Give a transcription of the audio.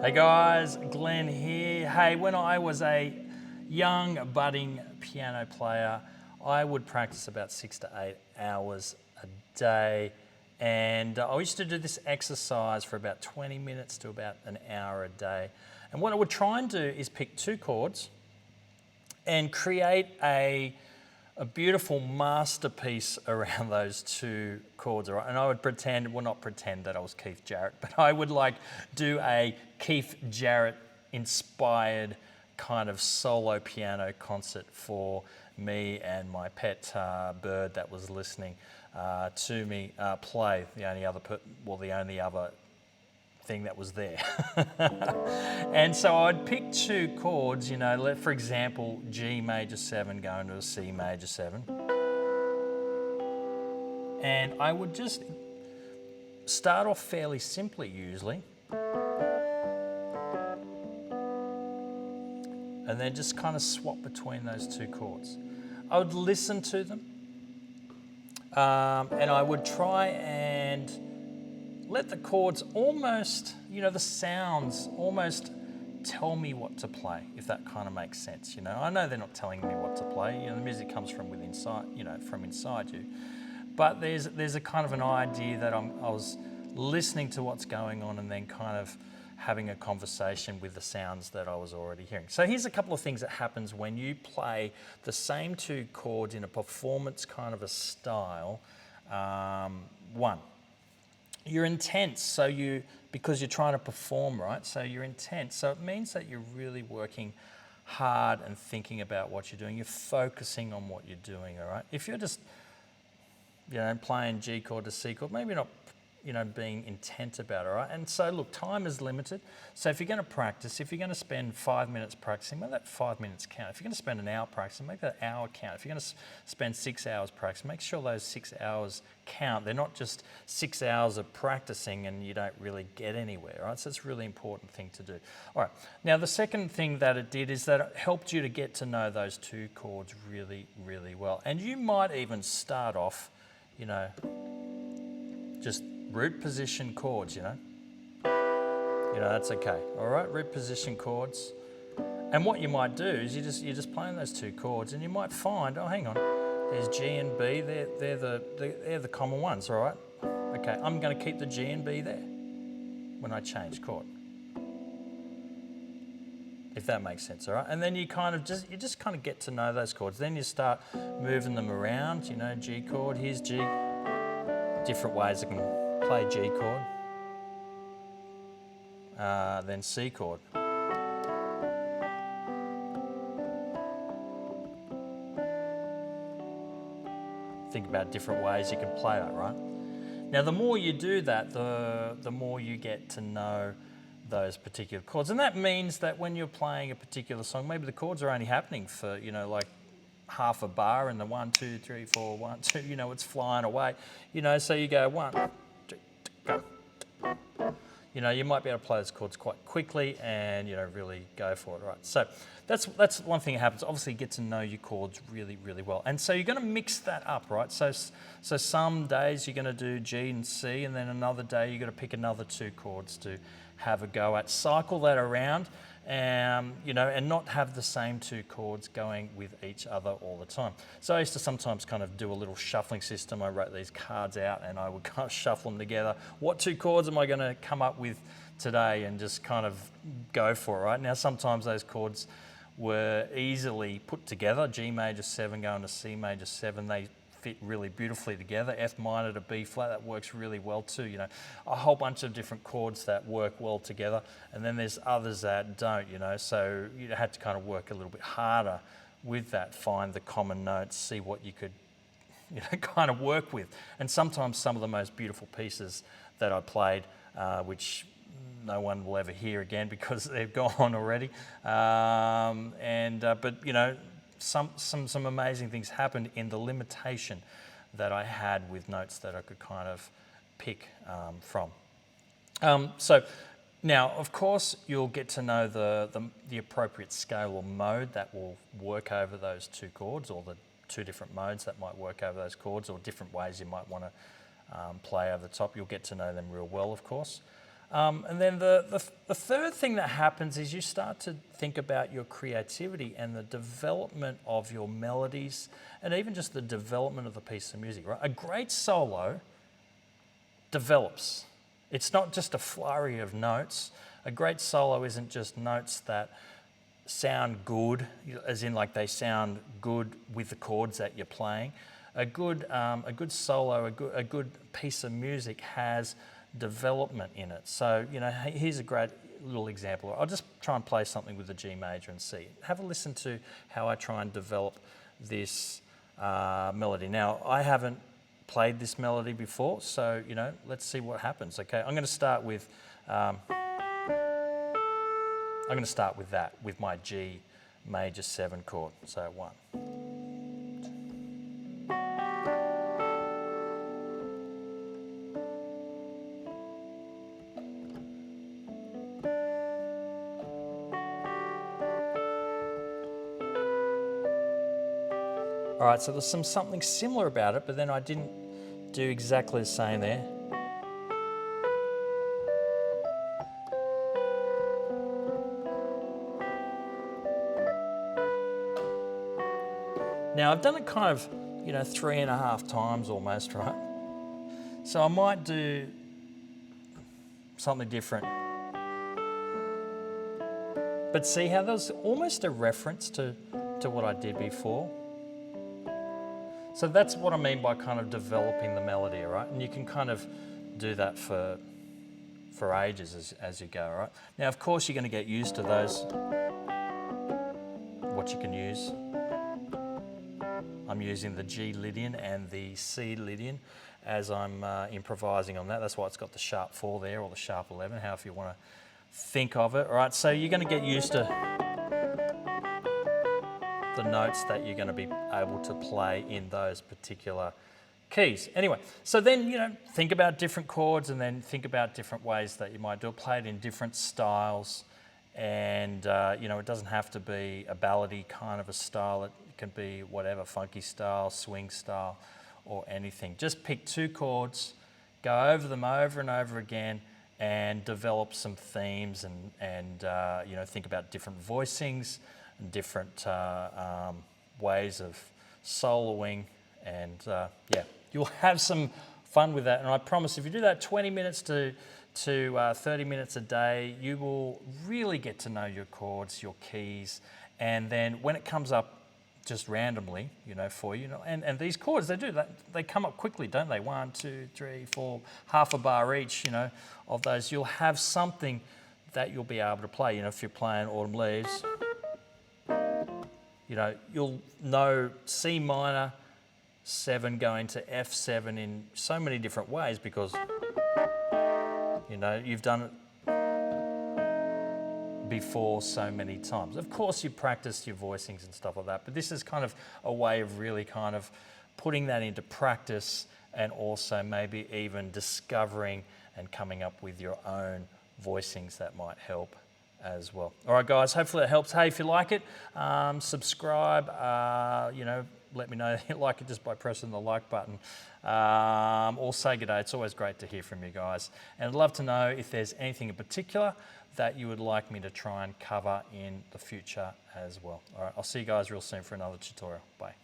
Hey guys, Glenn here. Hey, when I was a young budding piano player, I would practice about 6 to 8 hours a day. And I used to do this exercise for about 20 minutes to about an hour a day. And what I would try and do is pick two chords and create a beautiful masterpiece around those two chords, all right? And I would pretend, well, not pretend that I was Keith Jarrett, but I would like do a Keith Jarrett inspired kind of solo piano concert for me and my pet bird that was listening to me play. The only other thing that was there. And so I'd pick two chords, for example, G major 7 going to a C major 7. And I would just start off fairly simply usually. And then just kind of swap between those two chords. I would listen to them. And I would try and let the chords almost, the sounds almost tell me what to play, if that kind of makes sense. I know they're not telling me what to play. The music comes from from inside you. But there's a kind of an idea that I was listening to what's going on and then kind of having a conversation with the sounds that I was already hearing. So here's a couple of things that happens when you play the same two chords in a performance kind of a style. One, you're intense, because you're trying to perform, right? So you're intense. So it means that you're really working hard and thinking about what you're doing. You're focusing on what you're doing, all right? If you're just, playing G chord to C chord, maybe not, being intent about it, all right? And so, look, time is limited. So if you're going to practice, if you're going to spend 5 minutes practicing, make that 5 minutes count. If you're going to spend an hour practicing, make that hour count. If you're going to spend 6 hours practicing, make sure those 6 hours count. They're not just 6 hours of practicing and you don't really get anywhere, right? So it's a really important thing to do. All right. Now, the second thing that it did is that it helped you to get to know those two chords really, really well. And you might even start off, just root position chords, that's okay. All right, root position chords. And what you might do is you're just playing those two chords, and you might find, oh, hang on, there's G and B. They're the common ones, all right? Okay, I'm going to keep the G and B there when I change chord, if that makes sense, all right? And then you just kind of get to know those chords. Then you start moving them around. G chord. Here's G. Different ways I can play G chord, then C chord. Think about different ways you can play that, right? Now, the more you do that, the more you get to know those particular chords. And that means that when you're playing a particular song, maybe the chords are only happening for, like half a bar and the 1, 2, 3, 4, 1, 2, it's flying away. So you go 1, 2, go. You might be able to play those chords quite quickly and, really go for it, right? So that's one thing that happens. Obviously, you get to know your chords really, really well. And so you're going to mix that up, right? So some days you're going to do G and C, and then another day you're going to pick another two chords to have a go at. Cycle that around, and not have the same two chords going with each other all the time. So I used to sometimes kind of do a little shuffling system. I wrote these cards out and I would kind of shuffle them together. What two chords am I going to come up with today, and just kind of go for it, right? Now, sometimes those chords were easily put together. G major 7 going to C major 7, they fit really beautifully together. F minor to B flat, that works really well too. A whole bunch of different chords that work well together, and then there's others that don't. So you had to kind of work a little bit harder with that, find the common notes, see what you could kind of work with. And sometimes some of the most beautiful pieces that I played, which no one will ever hear again because they've gone already. But some amazing things happened in the limitation that I had with notes that I could kind of pick from. So now, of course, you'll get to know the appropriate scale or mode that will work over those two chords, or the two different modes that might work over those chords, or different ways you might want to play over the top. You'll get to know them real well, of course. And then the third thing that happens is you start to think about your creativity and the development of your melodies and even just the development of the piece of music, right? A great solo develops. It's not just a flurry of notes. A great solo isn't just notes that sound good, as in like they sound good with the chords that you're playing. A good solo, a good piece of music has development in it. So, here's a great little example. I'll just try and play something with the G major and see. Have a listen to how I try and develop this melody. Now, I haven't played this melody before, so, let's see what happens, okay? I'm going to start with that, with my G major 7 chord. So 1. All right, so there's something similar about it, but then I didn't do exactly the same there. Now I've done it kind of, 3.5 times almost, right? So I might do something different. But see how there's almost a reference to what I did before? So that's what I mean by kind of developing the melody, right? And you can kind of do that for ages as you go, right? Now, of course, you're going to get used to those, what you can use. I'm using the G Lydian and the C Lydian as I'm improvising on that. That's why it's got the sharp 4 there, or the sharp 11, however you want to think of it. All right, so you're going to get used to the notes that you're going to be able to play in those particular keys. Anyway, so then, think about different chords and then think about different ways that you might do it. Play it in different styles. And, it doesn't have to be a ballady kind of a style. It can be whatever, funky style, swing style, or anything. Just pick 2 chords, go over them over and over again, and develop some themes and think about different voicings and different ways of soloing. And, you'll have some fun with that. And I promise if you do that 20 minutes to 30 minutes a day, you will really get to know your chords, your keys, and then when it comes up just randomly, for you, and these chords, they come up quickly, don't they? 1, 2, 3, 4, half a bar each, of those. You'll have something that you'll be able to play. If you're playing Autumn Leaves, you'll know C minor 7 going to F7 in so many different ways because you've done it before so many times. Of course, you practiced your voicings and stuff like that, but this is kind of a way of really kind of putting that into practice and also maybe even discovering and coming up with your own voicings that might help as well. All right, guys, hopefully it helps. Hey, if you like it, subscribe, let me know that you like it just by pressing the like button. Or say good day. It's always great to hear from you guys. And I'd love to know if there's anything in particular that you would like me to try and cover in the future as well. All right, I'll see you guys real soon for another tutorial. Bye.